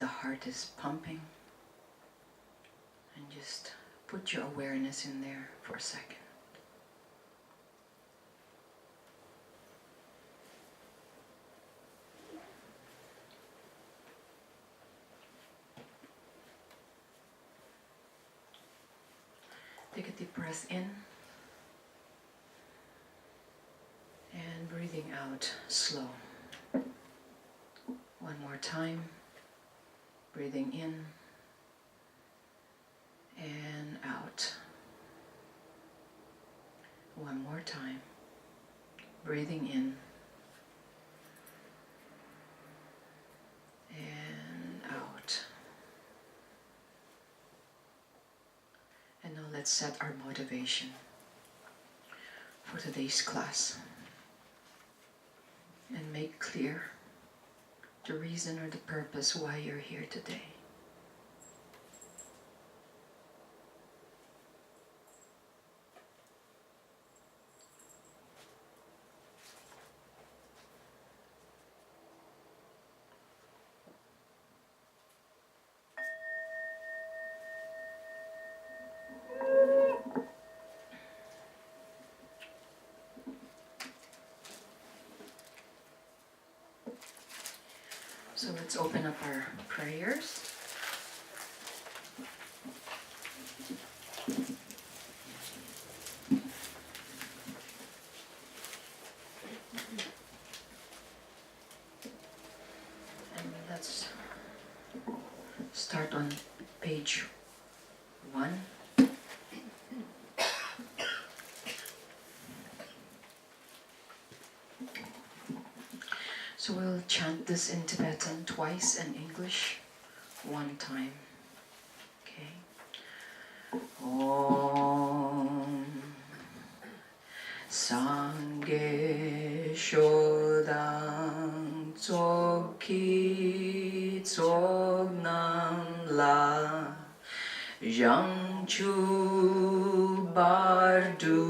the heart is pumping. And just put your awareness in there for a second. Take a deep breath in and breathing out slow. One more time, breathing in and out. One more time, breathing in and out. And now let's set our motivation for today's class and make clear the reason or the purpose why you're here today. So let's open up our prayers. And let's start on page 1. So we'll chant this in Tibetan twice and English one time. Okay. Om Sangye Shodang Tsokki Tsognam La Yang Chu Bardu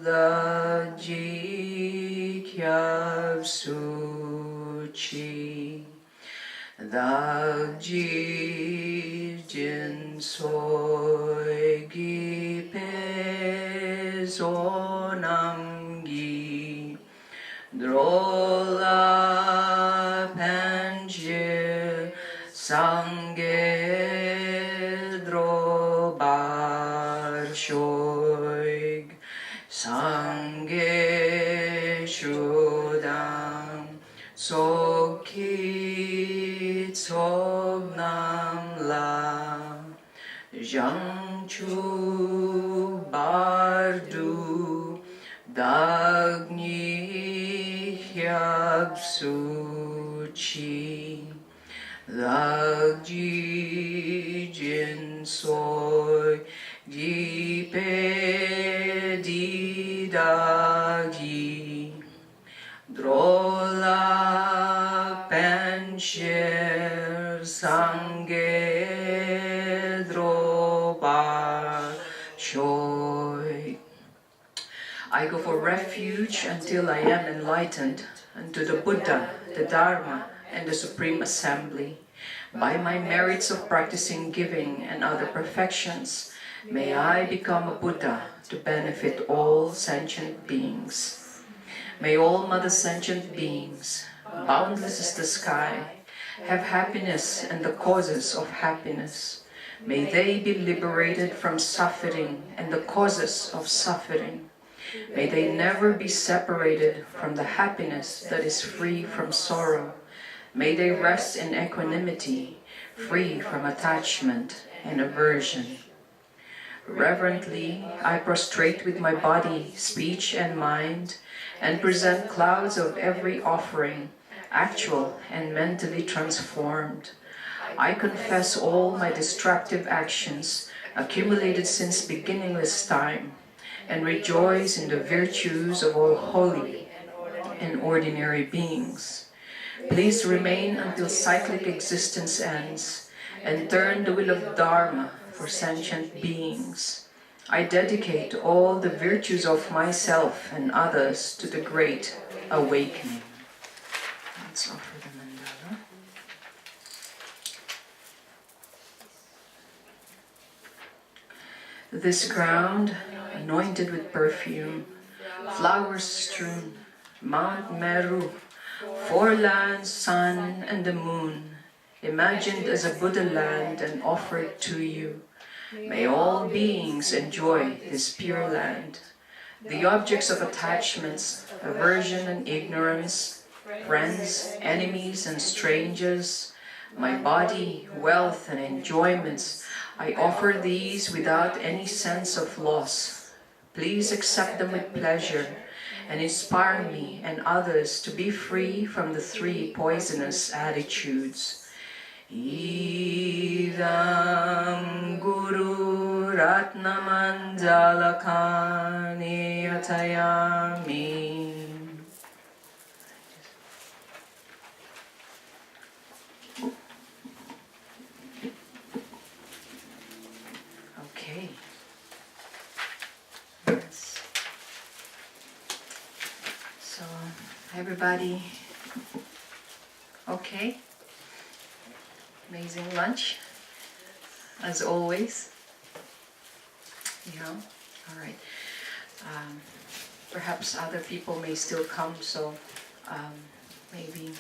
Da Ji Kyab Suchi Da Ji Jin Soi Gi Pe Zonam Gi Drola Panjir Sangye Drobar Shoig Sangye Shodam Sokhi Tsognam La Yang Chu Bardu Dagni Hyab Suchi Dagji Jin Soi Gi Pe Di Dagi Drola Pencher Sangye Droba Shoy. I go for refuge until I am enlightened, unto the Buddha, the Dharma, and the Supreme Assembly. By my merits of practicing giving and other perfections, may I become a Buddha to benefit all sentient beings. May all Mother sentient beings, boundless as the sky, have happiness and the causes of happiness. May they be liberated from suffering and the causes of suffering. May they never be separated from the happiness that is free from sorrow. May they rest in equanimity, free from attachment and aversion. Reverently, I prostrate with my body, speech, and mind, and present clouds of every offering, actual and mentally transformed. I confess all my destructive actions, accumulated since beginningless time, and rejoice in the virtues of all holy and ordinary beings. Please remain until cyclic existence ends, and turn the wheel of Dharma for sentient beings. I dedicate all the virtues of myself and others to the great awakening. Let's offer the mandala. This ground, anointed with perfume, flowers strewn, Mount Meru, four lands, sun and the moon, imagined as a Buddha land and offered to you. May all beings enjoy this pure land. The objects of attachments, aversion and ignorance, friends, enemies and strangers, my body, wealth and enjoyments, I offer these without any sense of loss. Please accept them with pleasure and inspire me and others to be free from the three poisonous attitudes. Idam Guru Ratnamanjalakani Atayami. Okay. So, everybody, okay? Amazing lunch, as always. Yeah, all right. Perhaps other people may still come, so maybe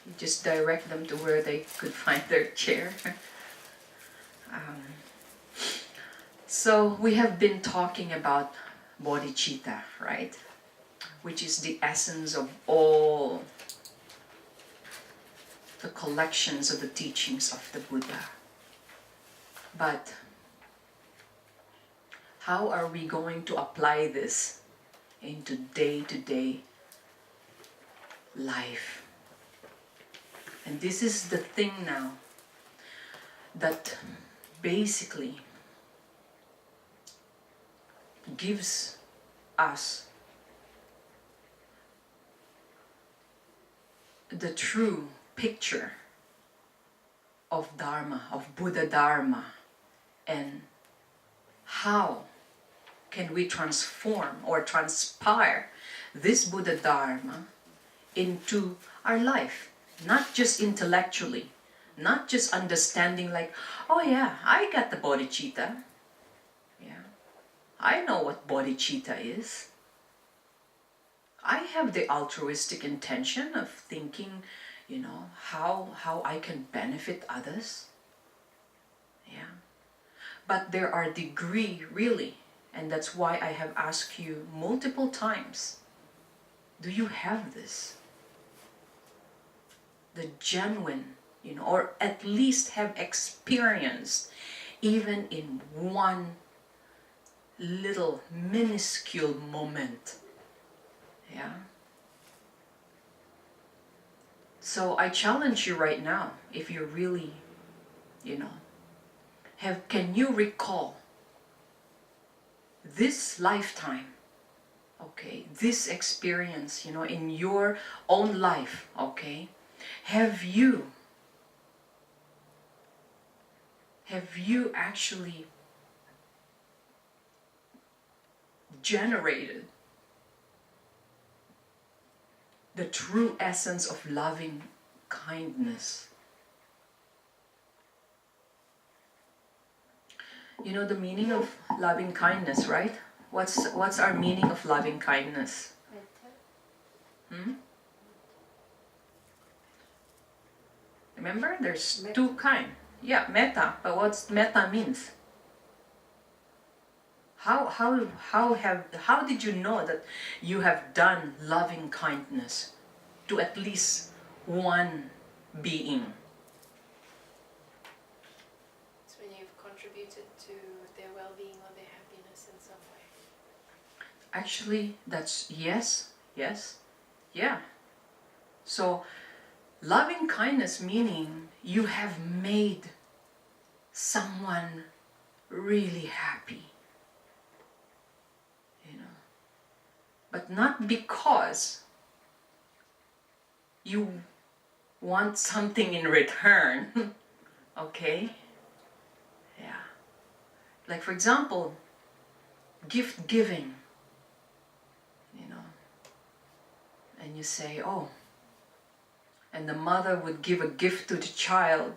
you just direct them to where they could find their chair. So we have been talking about bodhicitta, right? Which is the essence of all the collections of the teachings of the Buddha. But how are we going to apply this into day-to-day life? And this is the thing now that basically gives us the true picture of Dharma, of Buddha Dharma, and how can we transform or transpire this Buddha Dharma into our life, not just intellectually, not just understanding like, oh yeah, I got the bodhicitta, yeah, I know what bodhicitta is. I have the altruistic intention of thinking, you know, how I can benefit others. Yeah. But there are degrees, really, and that's why I have asked you multiple times, do you have this? The genuine, you know, or at least have experienced, even in one little minuscule moment. Yeah. So I challenge you right now, if you really, you know, can you recall this lifetime, okay, this experience, you know, in your own life, okay, have you actually generated the true essence of loving kindness? You know the meaning of loving kindness, right? What's our meaning of loving kindness? Remember, there's two kinds. Yeah, metta. But what's metta means? How did you know that you have done loving kindness to at least one being? It's when you've contributed to their well-being or their happiness in some way. Actually, that's yes, yeah. So, loving kindness meaning you have made someone really happy. But not because you want something in return, okay? Yeah. Like for example, gift giving, you know, and you say, oh, and the mother would give a gift to the child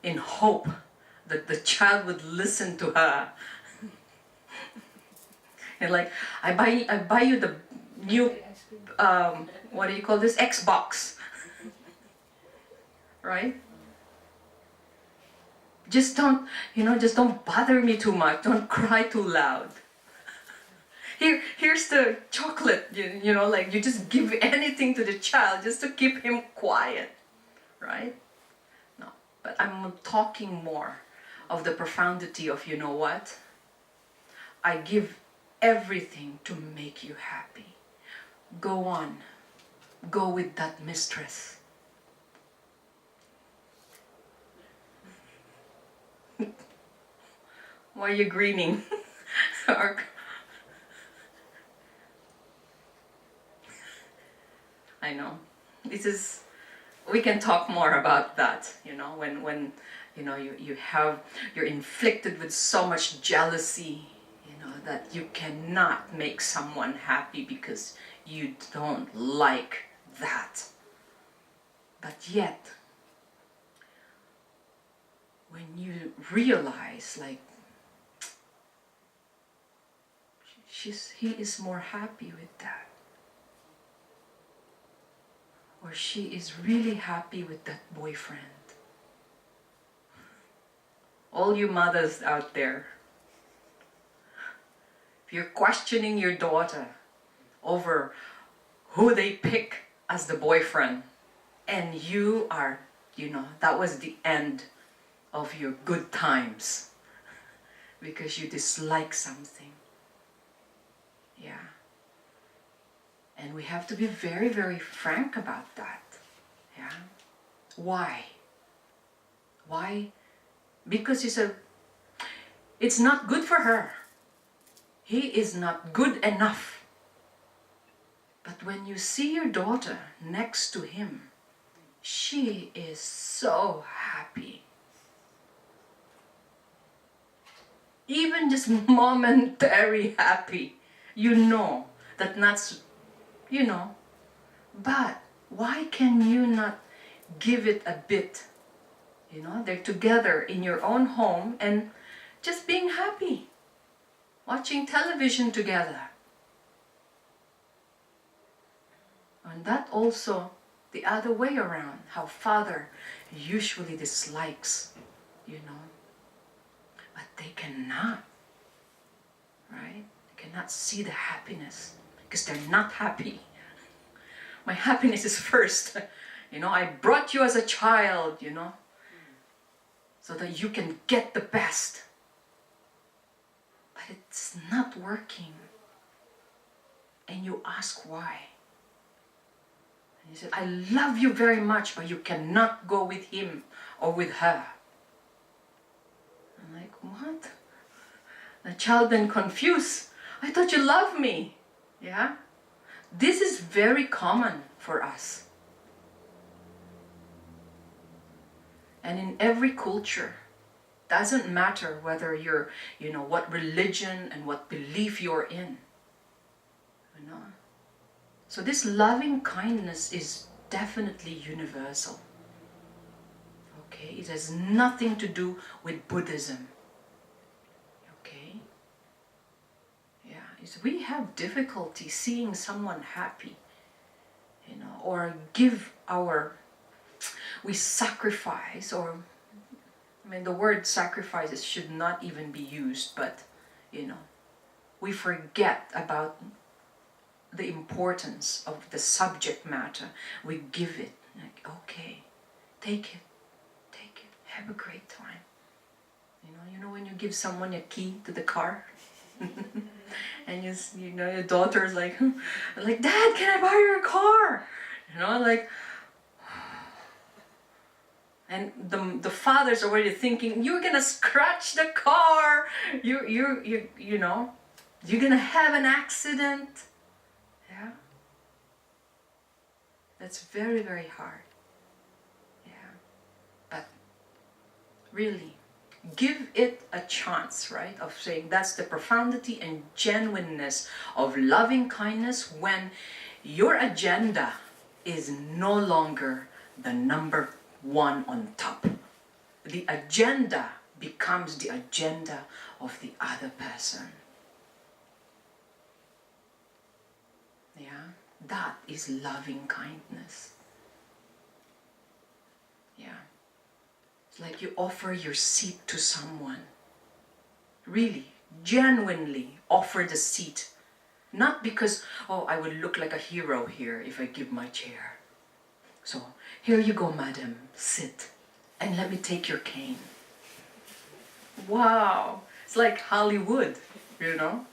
in hope that the child would listen to her. And like, I buy you the new, what do you call this? Xbox. Right? Just don't, just don't bother me too much. Don't cry too loud. Here's the chocolate, like you just give anything to the child just to keep him quiet, right? No, but I'm talking more of the profundity of, you know what? I give everything to make you happy. Go on, go with that mistress. Why are you grinning? I know. We can talk more about that, when you're inflicted with so much jealousy, that you cannot make someone happy because you don't like that. But yet, when you realize, like, he is more happy with that, or she is really happy with that boyfriend. All you mothers out there, if you're questioning your daughter over who they pick as the boyfriend, and you are, that was the end of your good times because you dislike something. Yeah. And we have to be very, very frank about that. Yeah. Why? Why? Because it's not good for her. He is not good enough. But when you see your daughter next to him, she is so happy. Even just momentary happy. That not, but why can you not give it a bit? They're together in your own home and just being happy, watching television together. And that also the other way around, how father usually dislikes, but they cannot, right? They cannot see the happiness because they're not happy. My happiness is first. I brought you as a child, so that you can get the best. But it's not working. And you ask why. And you said, I love you very much, but you cannot go with him or with her. I'm like, what? The child then confused. I thought you loved me. Yeah? This is very common for us. And in every culture, doesn't matter whether you're, what religion and what belief you're in. So this loving kindness is definitely universal. Okay? It has nothing to do with Buddhism. Okay? Yeah, we have difficulty seeing someone happy, or we sacrifice, or, the word sacrifices should not even be used, but, we forget about the importance of the subject matter. We give it, like, okay, take it, have a great time. When you give someone a key to the car, and your daughter's like, Dad, can I buy you a car? And the father's already thinking, you're gonna scratch the car, you're gonna have an accident. Yeah, that's very, very hard. Yeah, but really, give it a chance, right? Of saying that's the profundity and genuineness of loving kindness when your agenda is no longer the number one on top. The agenda becomes the agenda of the other person. That is loving kindness. Yeah. It's like you offer your seat to someone. Really, genuinely offer the seat. Not because, oh, I would look like a hero here if I give my chair. So, here you go, madam, sit. And let me take your cane. Wow, it's like Hollywood, you know?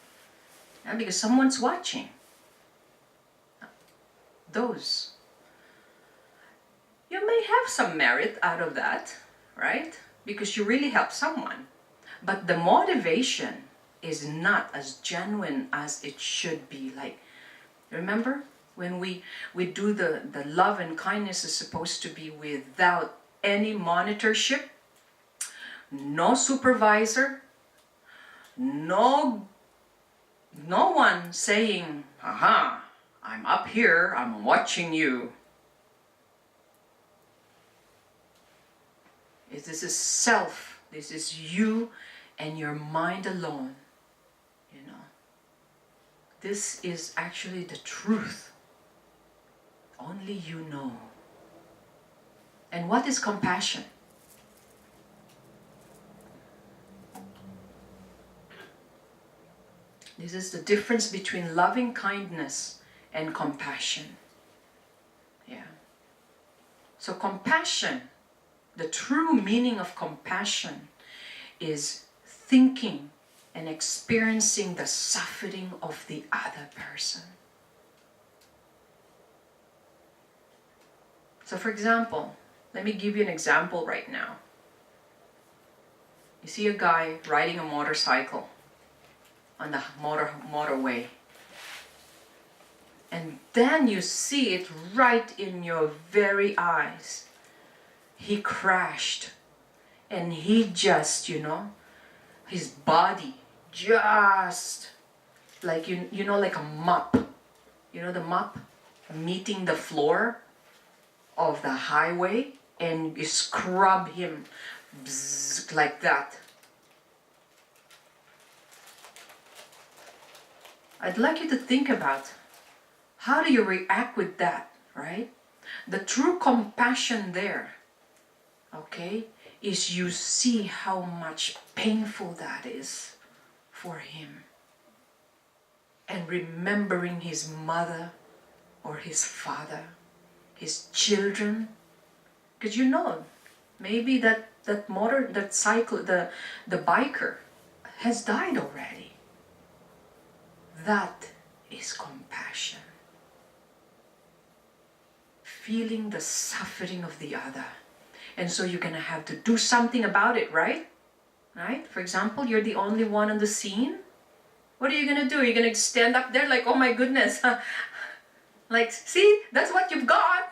And because someone's watching. Those. You may have some merit out of that, right? Because you really help someone. But the motivation is not as genuine as it should be. Like, remember? When we do the love and kindness is supposed to be without any monitorship, no supervisor, no one saying, aha, I'm up here, I'm watching you. This is self, this is you and your mind alone, you know. This is actually the truth. Only you know. And what is compassion? This is the difference between loving kindness and compassion. Yeah. So compassion, the true meaning of compassion is thinking and experiencing the suffering of the other person. So for example, let me give you an example right now. You see a guy riding a motorcycle on the motorway. And then you see it right in your very eyes. He crashed. And he just, you know, his body just like, you know, like a mop. You know the mop meeting the floor of the highway, and you scrub him bzz, like that. I'd like you to think about how do you react with that, right? The true compassion there, okay, is you see how much painful that is for him. And remembering his mother or his father, his children, because you know, maybe that biker has died already. That is compassion. Feeling the suffering of the other. And so you're gonna have to do something about it, right? Right? For example, you're the only one on the scene. What are you gonna do? You're gonna stand up there like, oh my goodness. Like, see, that's what you've got.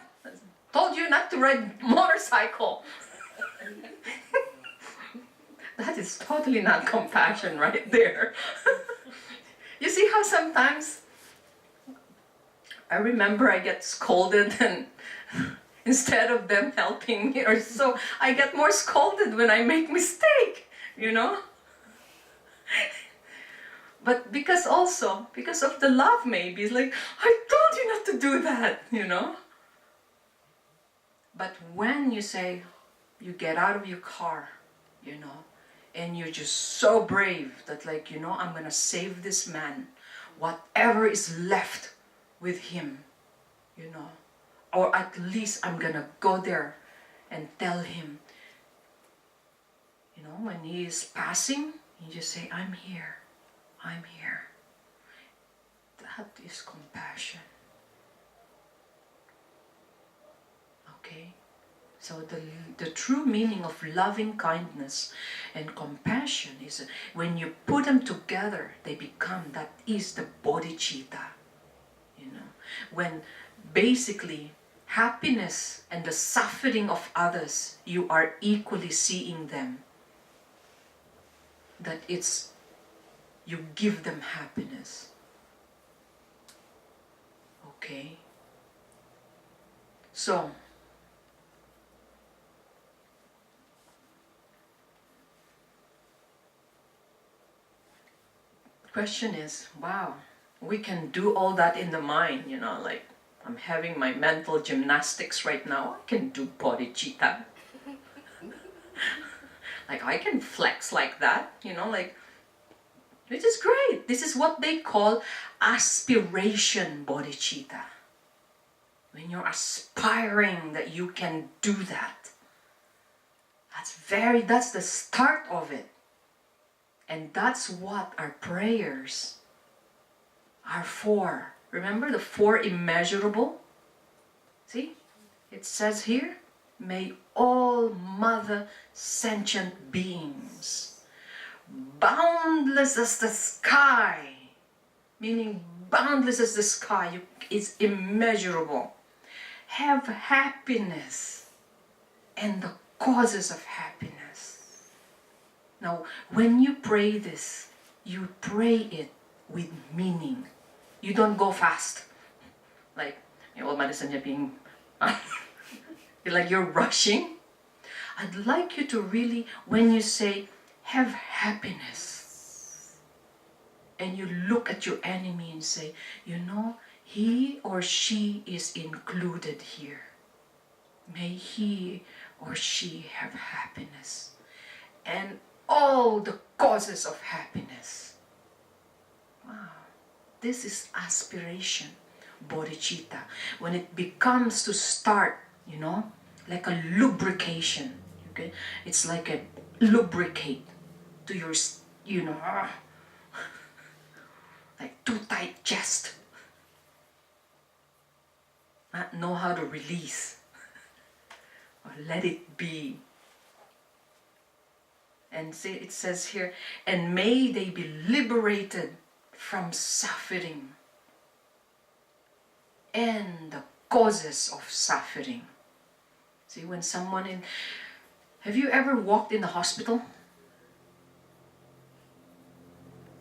Told you not to ride motorcycle. That is totally not compassion right there. You see how sometimes I remember I get scolded, and instead of them helping me or so, I get more scolded when I make mistake, you know? But because of the love maybe, it's like, I told you not to do that, you know? But when you say, you get out of your car, you know, and you're just so brave that like, you know, I'm gonna save this man, whatever is left with him, you know, or at least I'm gonna go there and tell him, you know, when he is passing, you just say, I'm here, I'm here. That is compassion. Okay? So the true meaning of loving kindness and compassion is when you put them together, they become, that is the bodhicitta. You know, when basically happiness and the suffering of others, you are equally seeing them. That it's, you give them happiness. Okay? So, question is, wow, we can do all that in the mind, you know, like I'm having my mental gymnastics right now. I can do bodhicitta. Like I can flex like that, like, which is great. This is what they call aspiration bodhicitta. When you're aspiring that you can do that. That's the start of it. And that's what our prayers are for. Remember the 4 immeasurable? See? It says here, may all mother sentient beings, boundless as the sky, meaning boundless as the sky, is immeasurable, have happiness and the causes of happiness. Now, when you pray this, you pray it with meaning. You don't go fast. Like, all medicine you're being, like you're rushing. I'd like you to really, when you say, have happiness, and you look at your enemy and say, he or she is included here. May he or she have happiness and all the causes of happiness. Wow, this is aspiration, bodhicitta. When it becomes to start, like a lubrication, okay? It's like a lubricate to your, like too tight chest. Not know how to release. Or let it be. And it says here, and may they be liberated from suffering and the causes of suffering. See, when someone have you ever walked in the hospital?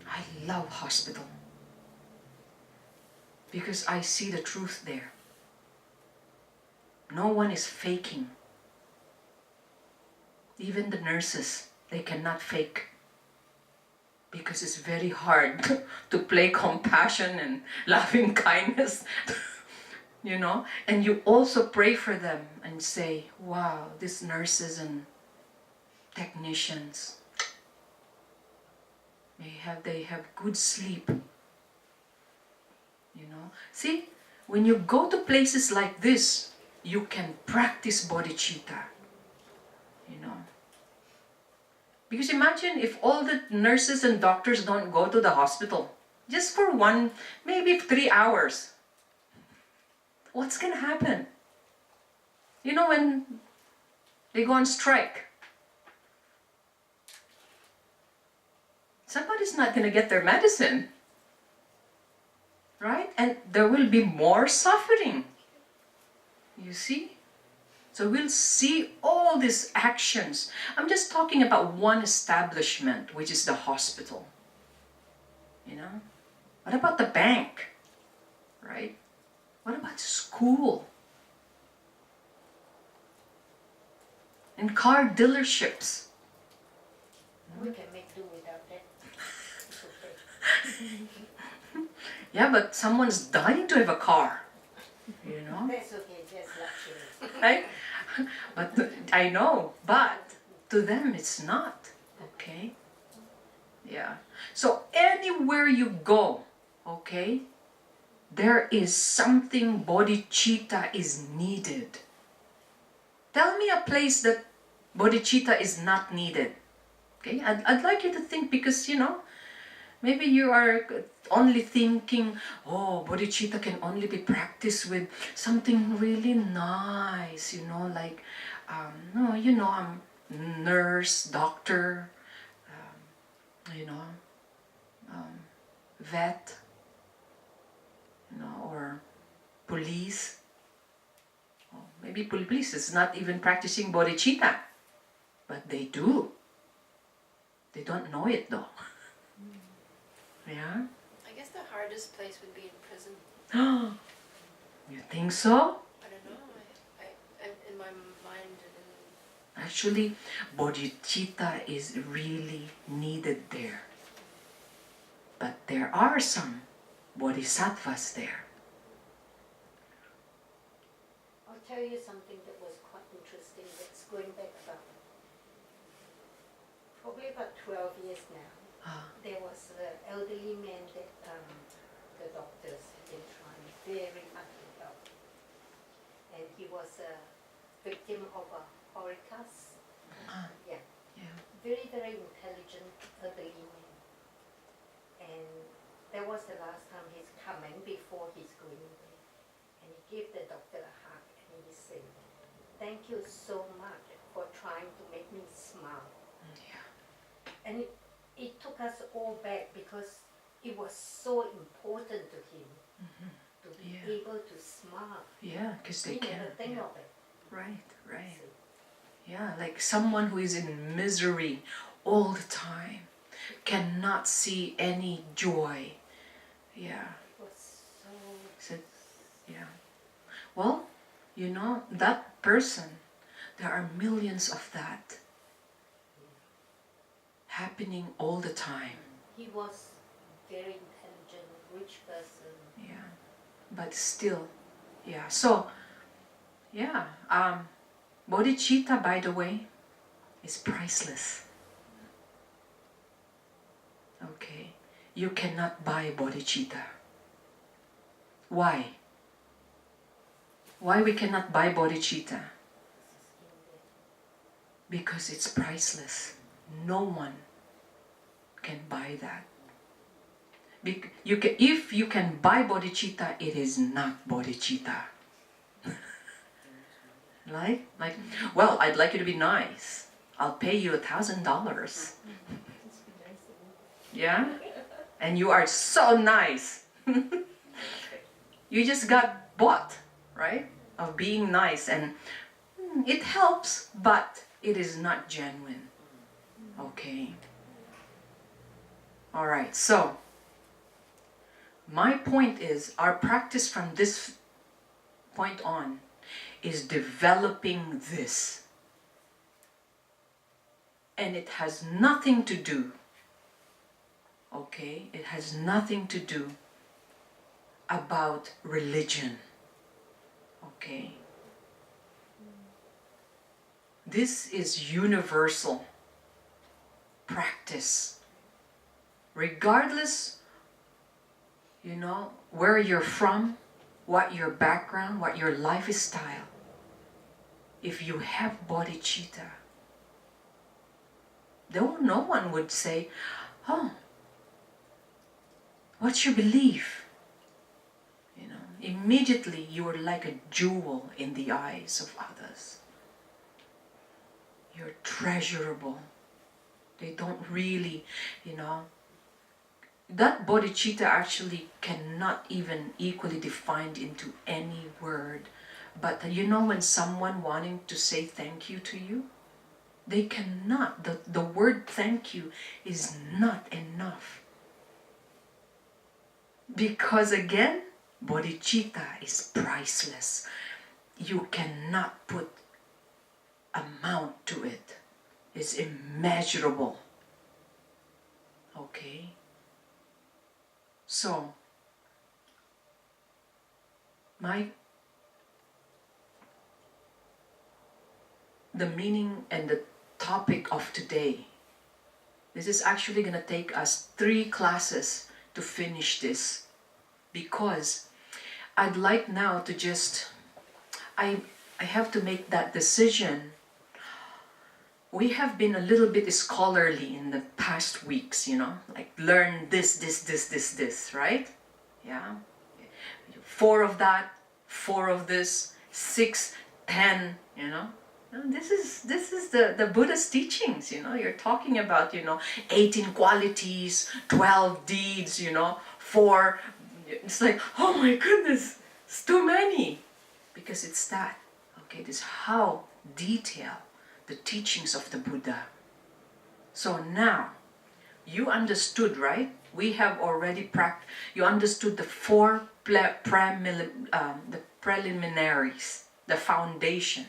I love hospital because I see the truth there. No one is faking. Even the nurses, they cannot fake. Because it's very hard to play compassion and loving kindness, And you also pray for them and say, wow, these nurses and technicians, they have good sleep. See, when you go to places like this, you can practice bodhicitta. Because imagine if all the nurses and doctors don't go to the hospital, just for maybe 3 hours. What's going to happen? When they go on strike, somebody's not going to get their medicine, right? And there will be more suffering. You see? So we'll see all these actions. I'm just talking about one establishment, which is the hospital. What about the bank? Right? What about school? And car dealerships. We can make do without that. Yeah, but someone's dying to have a car. That's okay, just luxury. Right? But I know, but to them it's not. Okay? Yeah. So anywhere you go, okay, there is something bodhicitta is needed. Tell me a place that bodhicitta is not needed. Okay? I'd like you to think because, maybe you are only thinking, oh, bodhicitta can only be practiced with something really nice, like, I'm nurse, doctor, vet, or police. Oh, maybe police is not even practicing bodhicitta, but they do. They don't know it though. Yeah? I guess the hardest place would be in prison. You think so? I don't know. I in my mind. Actually, bodhicitta is really needed there. But there are some bodhisattvas there. tell you something that was quite interesting. That's going back probably about 12 years now. There was an elderly man that the doctors had been trying very hard to help. And he was a victim of a holocaust. Yeah. Very, very intelligent elderly man. And that was the last time he's coming before he's going away. And he gave the doctor a hug and he said, "Thank you so much for trying to make me smile." And it took us all back because it was so important to him to be able to smile. Yeah, because they He can't. never think of it. Right. Yeah, like someone who is in misery all the time cannot see any joy. Yeah. It was So, yeah. Well, you know, that person, there are millions of that happening all the time. He was very intelligent, rich person. Yeah. But still, yeah. So, yeah. Bodhicitta, by the way, is priceless. Okay. You cannot buy bodhicitta. Why? Why we cannot buy bodhicitta? Because it's priceless. No one can buy that. If you can buy bodhicitta, it is not bodhicitta. Like, well, I'd like you to be nice. I'll pay you $1,000. Yeah? And you are so nice. You just got bought, right? Of being nice, and it helps, but it is not genuine. Okay? Alright, so my point is, our practice from this point on is developing this. And it has nothing to do, okay? It has nothing to do about religion. Okay? This is universal practice. Regardless, you know, where you're from, what your background, what your lifestyle, if you have bodhicitta, no one would say, "Oh, what's your belief?" You know, immediately you are like a jewel in the eyes of others. You're treasurable. They don't really, you know, that bodhicitta actually cannot even equally defined into any word. But you know, when someone wanting to say thank you to you, they cannot. The word thank you is not enough. Because again, bodhicitta is priceless. You cannot put amount to it. It's immeasurable. Okay? So, the meaning and the topic of today, this is actually going to take us 3 classes to finish this, because I'd like now to just, I have to make that decision. We have been a little bit scholarly in the past weeks, you know, like learn this, right? Yeah. 4 of that, 4 of this, 6, 10, you know. This is the Buddha's teachings, you know. You're talking about, you know, 18 qualities, 12 deeds, you know, 4. It's like, oh my goodness, it's too many. Because it's that. Okay, this is how detailed the teachings of the Buddha. So now, you understood, right? We have already you understood the 4 the preliminaries, the foundation.